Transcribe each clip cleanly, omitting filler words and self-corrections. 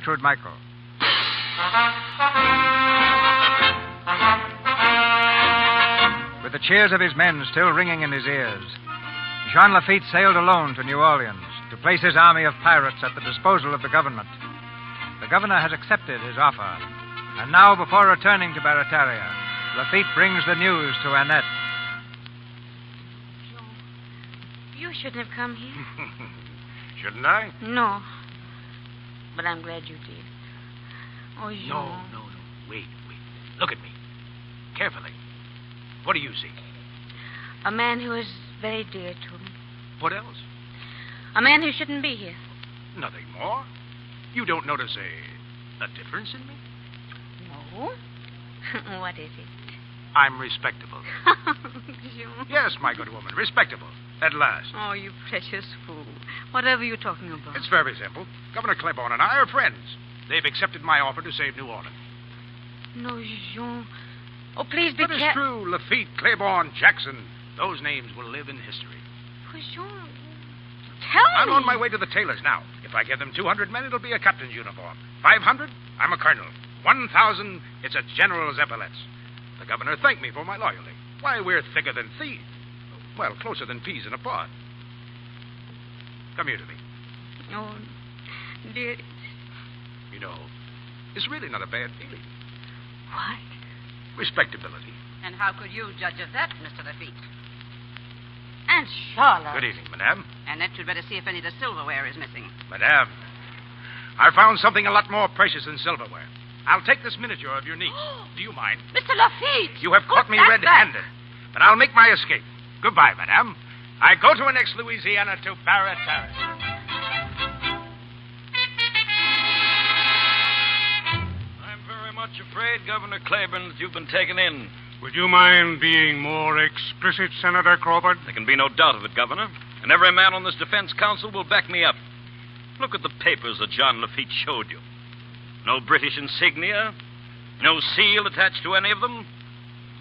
captured Michael. With the cheers of his men still ringing in his ears, Jean Lafitte sailed alone to New Orleans to place his army of pirates at the disposal of the government. The governor has accepted his offer, and now, before returning to Barataria, Lafitte brings the news to Annette. Jean, you shouldn't have come here. Shouldn't I? No. But I'm glad you did. Oh, Jean. No. Wait. Look at me. Carefully. What do you see? A man who is very dear to me. What else? A man who shouldn't be here. Nothing more. You don't notice a difference in me? No. What is it? I'm respectable. Jean. Yes, my good woman, respectable. At last. Oh, you precious fool. Whatever are you talking about? It's very simple. Governor Claiborne and I are friends. They've accepted my offer to save New Orleans. No, Jean. Oh, please be That is true. Lafitte, Claiborne, Jackson. Those names will live in history. Oh, Jean, tell me. I'm on my way to the tailors now. If I give them 200 men, it'll be a captain's uniform. 500, I'm a colonel. 1,000, it's a general's epaulets. The governor thanked me for my loyalty. Why, we're thicker than thieves. Well, closer than peas in a pod. Come here to me. Oh, dear. You know, it's really not a bad feeling. What? Respectability. And how could you judge of that, Mr. Lafitte? Aunt Charlotte. Good evening, madame. Annette should better see if any of the silverware is missing. Madame, I found something a lot more precious than silverware. I'll take this miniature of your niece. Do you mind? Mr. Lafitte! You have caught me red-handed, but I'll make my escape. Goodbye, madame. I go to an ex-Louisiana to Barataria. I'm very much afraid, Governor Claiborne, that you've been taken in. Would you mind being more explicit, Senator Crawford? There can be no doubt of it, Governor. And every man on this defense council will back me up. Look at the papers that John Lafitte showed you. No British insignia, no seal attached to any of them.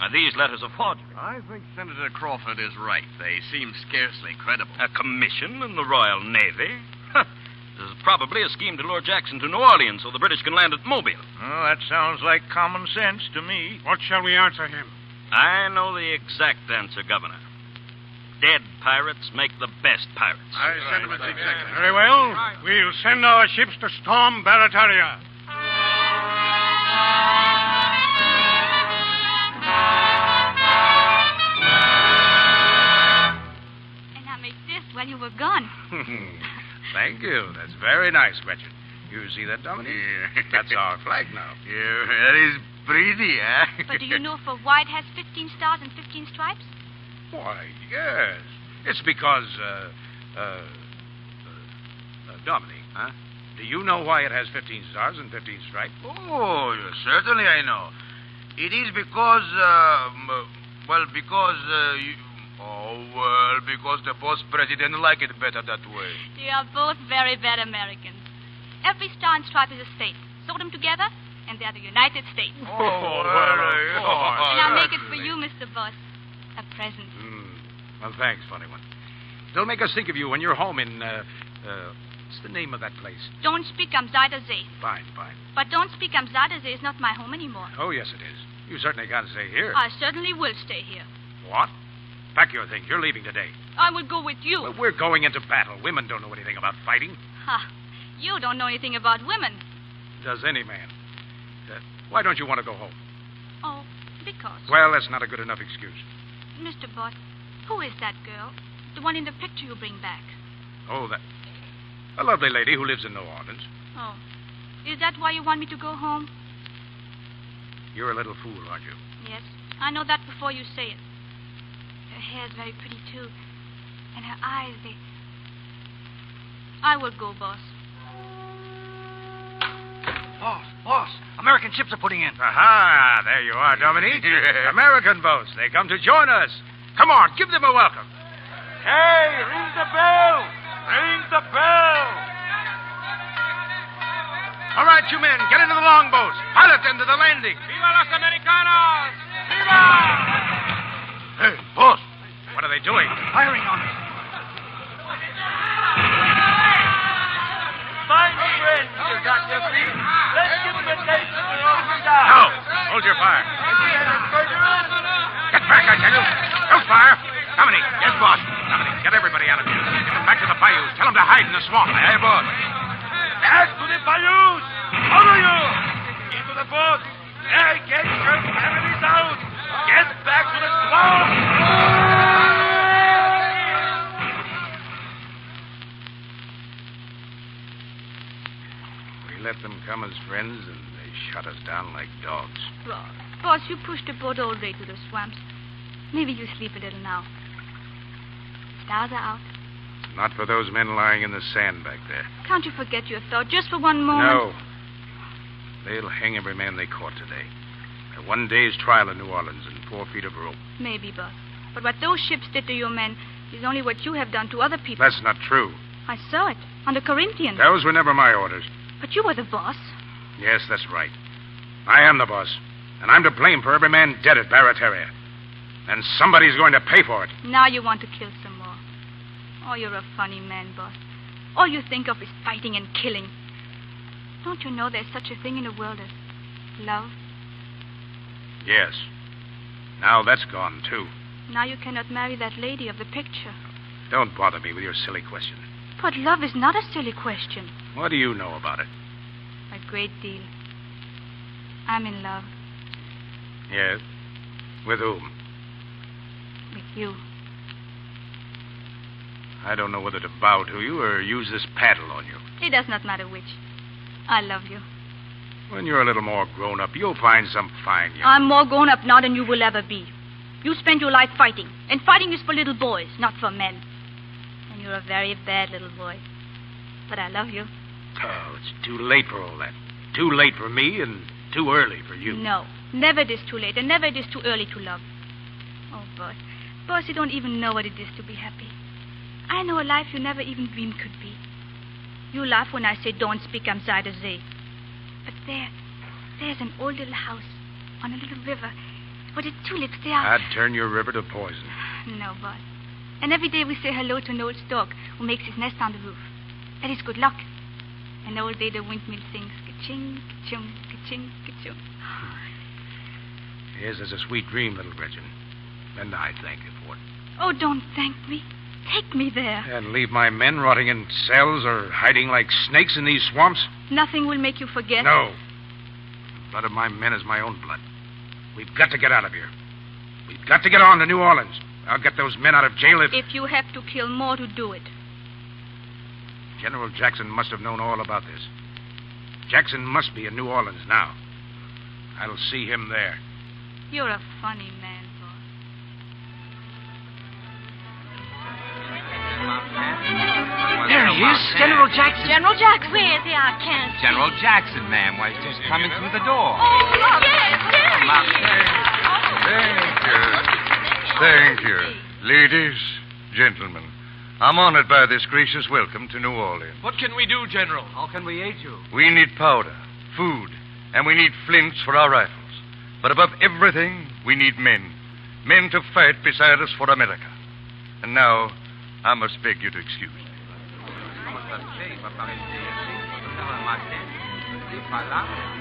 Are these letters a forgery? I think Senator Crawford is right. They seem scarcely credible. A commission in the Royal Navy? This is probably a scheme to lure Jackson to New Orleans so the British can land at Mobile. Oh, that sounds like common sense to me. What shall we answer him? I know the exact answer, Governor. Dead pirates make the best pirates. Very well. We'll send our ships to storm Barataria. And I make this while you were gone. Thank you. That's very nice, Gretchen. You see that, Dominique? Yeah. That's our flag now. Yeah, that is pretty, eh? But do you know for why it has 15 stars and 15 stripes? Why, yes. It's because, Dominique, huh? Do you know why it has 15 stars and 15 stripes? Oh, certainly I know. It is because, because the boss president like it better that way. You are both very bad Americans. Every star and stripe is a state. Sew them together, and they are the United States. And I'll make it for you, Mr. Boss. A present. Well, thanks, funny one. They'll make us think of you when you're home in, what's the name of that place? Don't speak am Zuiderzee. Fine. But don't speak am Zuiderzee is not my home anymore. Oh, yes, it is. You certainly can't stay here. I certainly will stay here. What? Pack your things. You're leaving today. I will go with you. Well, we're going into battle. Women don't know anything about fighting. Ha! You don't know anything about women. Does any man? Why don't you want to go home? Oh, because. Well, that's not a good enough excuse. Mr. Bott, who is that girl? The one in the picture you bring back. Oh, that. A lovely lady who lives in New Orleans. Oh. Is that why you want me to go home? You're a little fool, aren't you? Yes. I know that before you say it. Her hair is very pretty, too. And her eyes, they... I will go, boss. Boss, American ships are putting in. Aha, there you are, Dominique. American boats. They come to join us. Come on, give them a welcome. Hey, ring the bell! Ring the bell! All right, you men, get into the longboats. Pilot them to the landing. Viva los Americanos! Viva! Hey, boss. What are they doing? Firing on us. My friend, you got your feet Hold your fire. Get back, I tell you. Don't fire. Dominic. Yes, boss. Dominic, get everybody out of here. Get them back to the bayous. Tell them to hide in the swamp. Aye, boss. Back to the bayous! All of you! Into the boat! Hey, get your families out! Get back to the swamp! We let them come as friends, and they shut us down like dogs. Boss, you pushed the boat all the way to the swamps. Maybe you sleep a little now. Stars are out. Not for those men lying in the sand back there. Can't you forget your thought just for one moment? No. They'll hang every man they caught today. A 1 day's trial in New Orleans and 4 feet of rope. Maybe, boss. But what those ships did to your men is only what you have done to other people. That's not true. I saw it on the Corinthians. Those were never my orders. But you were the boss. Yes, that's right. I am the boss. And I'm to blame for every man dead at Barataria. And somebody's going to pay for it. Now you want to kill some more. Oh, you're a funny man, boss. All you think of is fighting and killing. Don't you know there's such a thing in the world as love? Yes. Now that's gone, too. Now you cannot marry that lady of the picture. Don't bother me with your silly question. But love is not a silly question. What do you know about it? A great deal. I'm in love Yes? With whom? with you. I don't know whether to bow to you or use this paddle on you. It does not matter which. I love you. When you're a little more grown up, you'll find some fine young... I'm more grown up now than you will ever be. You spend your life fighting, and fighting is for little boys, not for men. And you're a very bad little boy. But I love you. Oh, it's too late for all that. Too late for me and too early for you. No, never it is too late, and never it is too early to love. Oh, boss. Boss, you don't even know what it is to be happy. I know a life you never even dreamed could be. You laugh when I say don't speak, I'm Zayda Zay. But there's an old little house on a little river where the tulips, they are... I'd turn your river to poison. No, boss. And every day we say hello to an old stork who makes his nest on the roof. That is good luck. And all day the windmill sings ka-ching, ka-chung, ka-ching, ka-chung. Yes, it's a sweet dream, little Gretchen. And I thank you for it. Oh, don't thank me. Take me there. And leave my men rotting in cells or hiding like snakes in these swamps? Nothing will make you forget. No. The blood of my men is my own blood. We've got to get out of here. We've got to get on to New Orleans. I'll get those men out of jail if you have to kill more to do it. General Jackson must have known all about this. Jackson must be in New Orleans now. I'll see him there. You're a funny man, boss. There he is, General Jackson. General Jackson. Where is he? I can't see. General Jackson, ma'am. Why, he's just coming through the door. Oh, yes, there he is. Thank you. Ladies, gentlemen, I'm honored by this gracious welcome to New Orleans. What can we do, General? How can we aid you? We need powder, food, and we need flints for our rifles. But above everything, we need men. Men to fight beside us for America. And now, I must beg you to excuse me.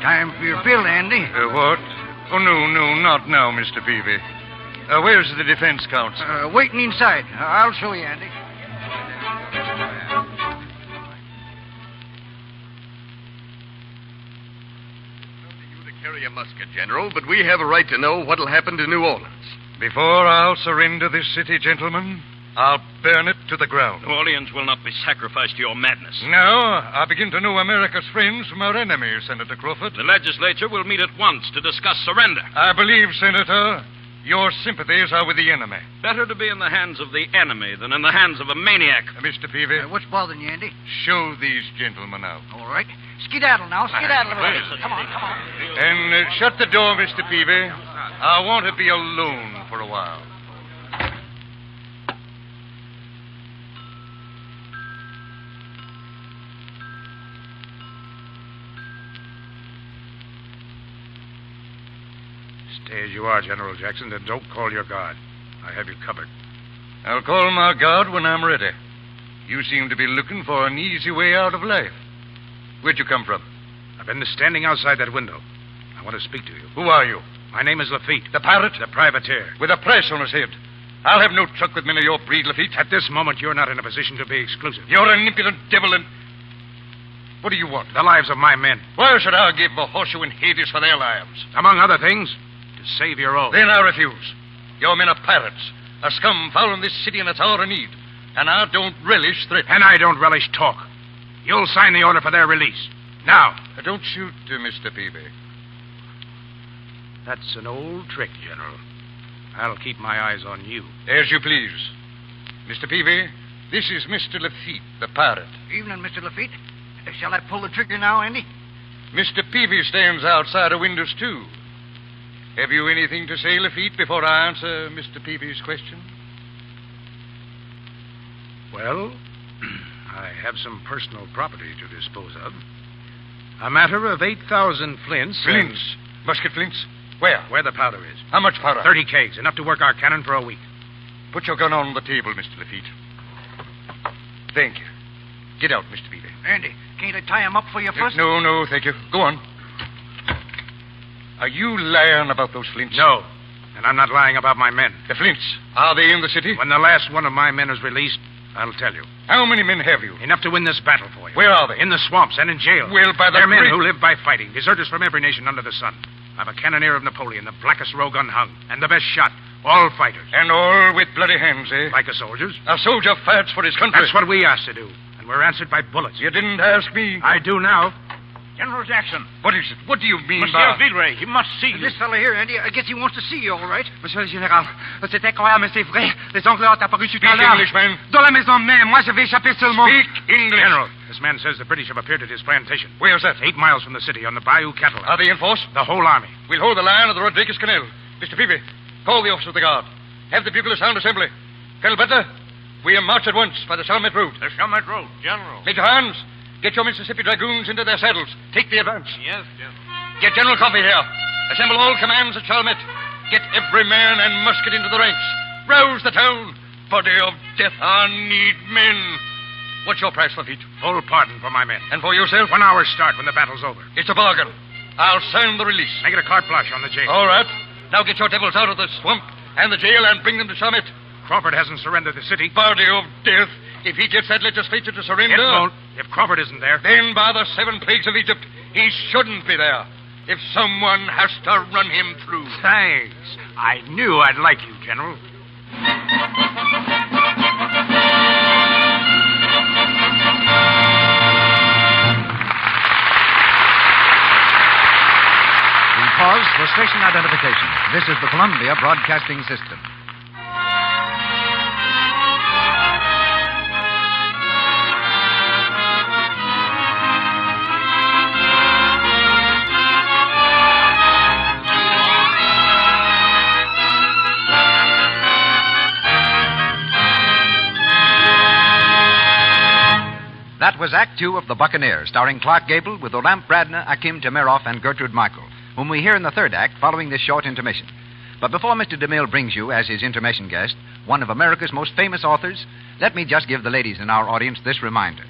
Time for your bill, Andy. What? Oh, no, not now, Mr. Peavy. Where's the defense counsel? Waiting inside. I'll show you, Andy. Carry a musket, General, but we have a right to know what'll happen to New Orleans. Before I'll surrender this city, gentlemen, I'll burn it to the ground. New Orleans will not be sacrificed to your madness. No, I begin to know America's friends from our enemies, Senator Crawford. The legislature will meet at once to discuss surrender. I believe, Senator, your sympathies are with the enemy. Better to be in the hands of the enemy than in the hands of a maniac. Mr. Peavy. What's bothering you, Andy? Show these gentlemen out. All right. Skedaddle now. Skedaddle. Come on. And shut the door, Mr. Peavy. I want to be alone for a while. Stay as you are, General Jackson, and don't call your guard. I have you covered. I'll call my guard when I'm ready. You seem to be looking for an easy way out of life. Where'd you come from? I've been standing outside that window. I want to speak to you. Who are you? My name is Lafitte. The pirate? The privateer. With a price on his head. I'll have no truck with men of your breed, Lafitte. At this moment, you're not in a position to be exclusive. You're an impudent devil and... What do you want? The lives of my men. Why should I give a horseshoe in Hades for their lives? Among other things, to save your own. Then I refuse. Your men are pirates. A scum fouling this city in its hour of need. And I don't relish threats. And I don't relish talk. You'll sign the order for their release. Now. Don't shoot, Mr. Peavy. That's an old trick, General. I'll keep my eyes on you. As you please. Mr. Peavy, this is Mr. Lafitte, the pirate. Evening, Mr. Lafitte. Shall I pull the trigger now, Andy? Mr. Peavy stands outside of windows, too. Have you anything to say, Lafitte, before I answer Mr. Peavy's question? Well, I have some personal property to dispose of. A matter of 8,000 flints. Flints? Musket flints? Where? Where the powder is. How much powder? 30 kegs, enough to work our cannon for a week. Put your gun on the table, Mr. Lafitte. Thank you. Get out, Mr. Peavy. Andy, can't I tie him up for you first? No, thank you. Go on. Are you lying about those flints? No, and I'm not lying about my men. The flints, are they in the city? When the last one of my men is released, I'll tell you. How many men have you? Enough to win this battle for you. Where are they? In the swamps and in jail. Well, by the They're men great... who live by fighting, deserters from every nation under the sun. I've a cannoneer of Napoleon, the blackest rogue unhung, and the best shot. All fighters. And all with bloody hands, eh? Like a soldier's. A soldier fights for his country. That's what we asked to do, and we're answered by bullets. You didn't ask me. I do now. General Jackson. What is it? What do you mean Monsieur by... Villeray, he must see you. This fella here, Andy, I guess he wants to see you, all right. Monsieur le Général, c'est incroyable, mais c'est vrai. Les Anglais ont apparu tout à Speak l'heure. English, man. Dans la maison même. Moi, je vais échapper seulement. Speak English. General, this man says the British have appeared at his plantation. Where's that? 8 miles from the city, on the Bayou Cattle. Are they in force? The whole army. We'll hold the line of the Rodriguez Canal. Mr. Peavy, call the officer of the guard. Have the bugler sound assembly. Colonel Butler, we march at once by the Chalmette Road. The Chalmette Road, General. Major Hans, get your Mississippi Dragoons into their saddles. Take the advance. Yes, General. Get General Coffee here. Assemble all commands at Chalmette. Get every man and musket into the ranks. Rouse the town. Body of death, I need men. What's your price, Lafitte? Full pardon for my men. And for yourself? 1 hour's start when the battle's over. It's a bargain. I'll sign the release. Make it a carte blanche on the jail. All right. Now get your devils out of the swamp and the jail and bring them to Chalmette. Crawford hasn't surrendered the city. Body of death. If he gets that legislature to surrender... It won't. If Crawford isn't there. Then by the 7 plagues of Egypt, he shouldn't be there. If someone has to run him through. Thanks. I knew I'd like you, General. We pause for station identification. This is the Columbia Broadcasting System. That was Act Two of The Buccaneer, starring Clark Gable with Olamp Bradner, Akim Temiroff, and Gertrude Michael, whom we hear in the third act following this short intermission. But before Mr. DeMille brings you, as his intermission guest, one of America's most famous authors, let me just give the ladies in our audience this reminder.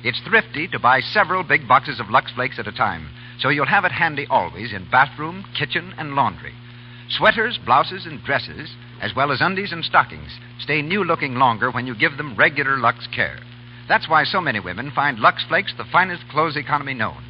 It's thrifty to buy several big boxes of Lux Flakes at a time, so you'll have it handy always in bathroom, kitchen, and laundry. Sweaters, blouses, and dresses, as well as undies and stockings, stay new-looking longer when you give them regular Lux care. That's why so many women find Lux Flakes the finest clothes economy known.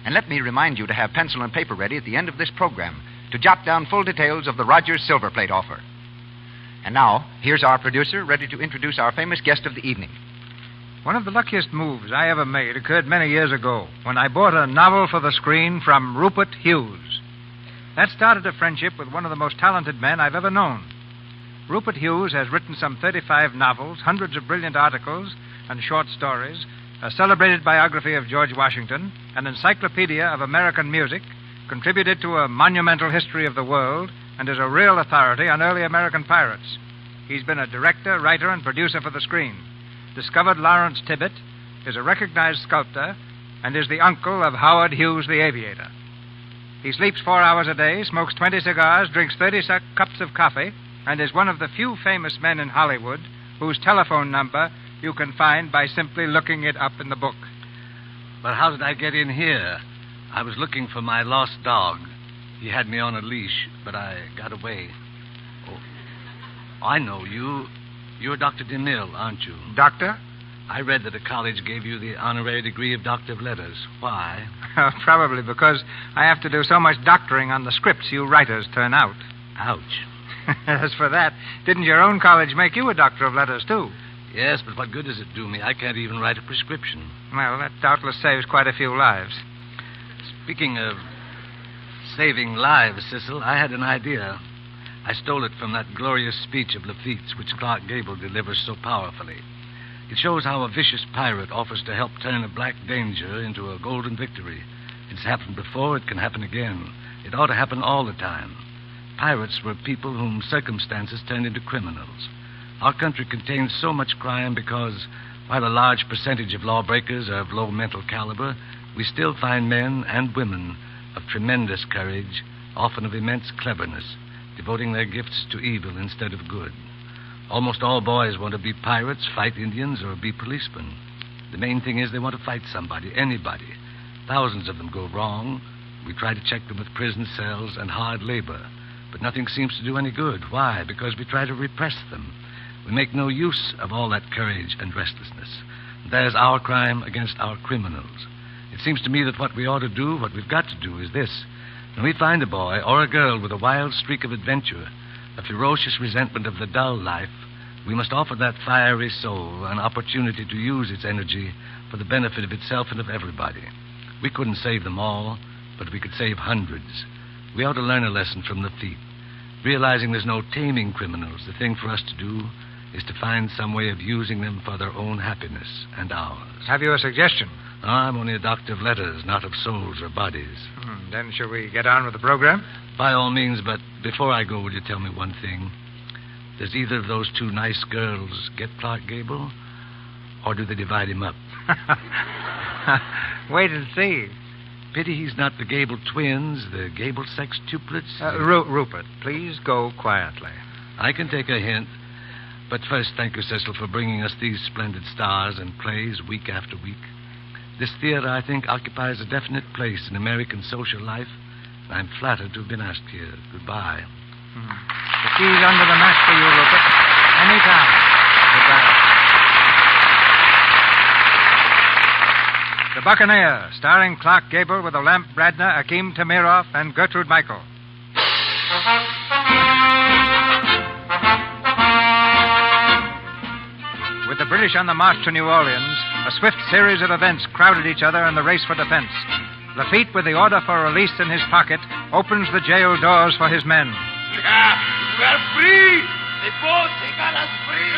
And let me remind you to have pencil and paper ready at the end of this program to jot down full details of the Rogers Silver Plate offer. And now, here's our producer ready to introduce our famous guest of the evening. One of the luckiest moves I ever made occurred many years ago when I bought a novel for the screen from Rupert Hughes. That started a friendship with one of the most talented men I've ever known. Rupert Hughes has written some 35 novels, hundreds of brilliant articles, and short stories, a celebrated biography of George Washington, an encyclopedia of American music, contributed to a monumental history of the world, and is a real authority on early American pirates. He's been a director, writer, and producer for the screen, discovered Lawrence Tibbett, is a recognized sculptor, and is the uncle of Howard Hughes the aviator. He sleeps 4 hours a day, smokes 20 cigars, drinks 30 cups of coffee, and is one of the few famous men in Hollywood whose telephone number you can find by simply looking it up in the book. But how did I get in here? I was looking for my lost dog. He had me on a leash, but I got away. Oh, I know you. You're Dr. DeMille, aren't you? Doctor? I read that a college gave you the honorary degree of Doctor of Letters. Why? Probably because I have to do so much doctoring on the scripts you writers turn out. Ouch. As for that, didn't your own college make you a Doctor of Letters, too? Yes, but what good does it do me? I can't even write a prescription. Well, that doubtless saves quite a few lives. Speaking of saving lives, Cecil, I had an idea. I stole it from that glorious speech of Lafitte's, which Clark Gable delivers so powerfully. It shows how a vicious pirate offers to help turn a black danger into a golden victory. It's happened before, it can happen again. It ought to happen all the time. Pirates were people whom circumstances turned into criminals. Our country contains so much crime because, while a large percentage of lawbreakers are of low mental caliber, we still find men and women of tremendous courage, often of immense cleverness, devoting their gifts to evil instead of good. Almost all boys want to be pirates, fight Indians, or be policemen. The main thing is they want to fight somebody, anybody. Thousands of them go wrong. We try to check them with prison cells and hard labor. But nothing seems to do any good. Why? Because we try to repress them. We make no use of all that courage and restlessness. There's our crime against our criminals. It seems to me that what we ought to do, what we've got to do, is this. When we find a boy or a girl with a wild streak of adventure, a ferocious resentment of the dull life, we must offer that fiery soul an opportunity to use its energy for the benefit of itself and of everybody. We couldn't save them all, but we could save hundreds. We ought to learn a lesson from Lafitte. Realizing there's no taming criminals, the thing for us to do is to find some way of using them for their own happiness and ours. Have you a suggestion? Oh, I'm only a doctor of letters, not of souls or bodies. Then shall we get on with the program? By all means, but before I go, will you tell me one thing? Does either of those two nice girls get Clark Gable, or do they divide him up? Wait and see. Pity he's not the Gable twins, the Gable sextuplets. Rupert, please go quietly. I can take a hint. But first, thank you, Cecil, for bringing us these splendid stars and plays week after week. This theater, I think, occupies a definite place in American social life, and I'm flattered to have been asked here. Goodbye. The key's under the mat for you, Rupert. Anytime. Goodbye. The Buccaneer, starring Clark Gable with Olamp Bradner, Akim Tamirov, and Gertrude Michael. With the British on the march to New Orleans, a swift series of events crowded each other in the race for defense. Lafitte, with the order for release in his pocket, opens the jail doors for his men. We are free! The boats, they got us free!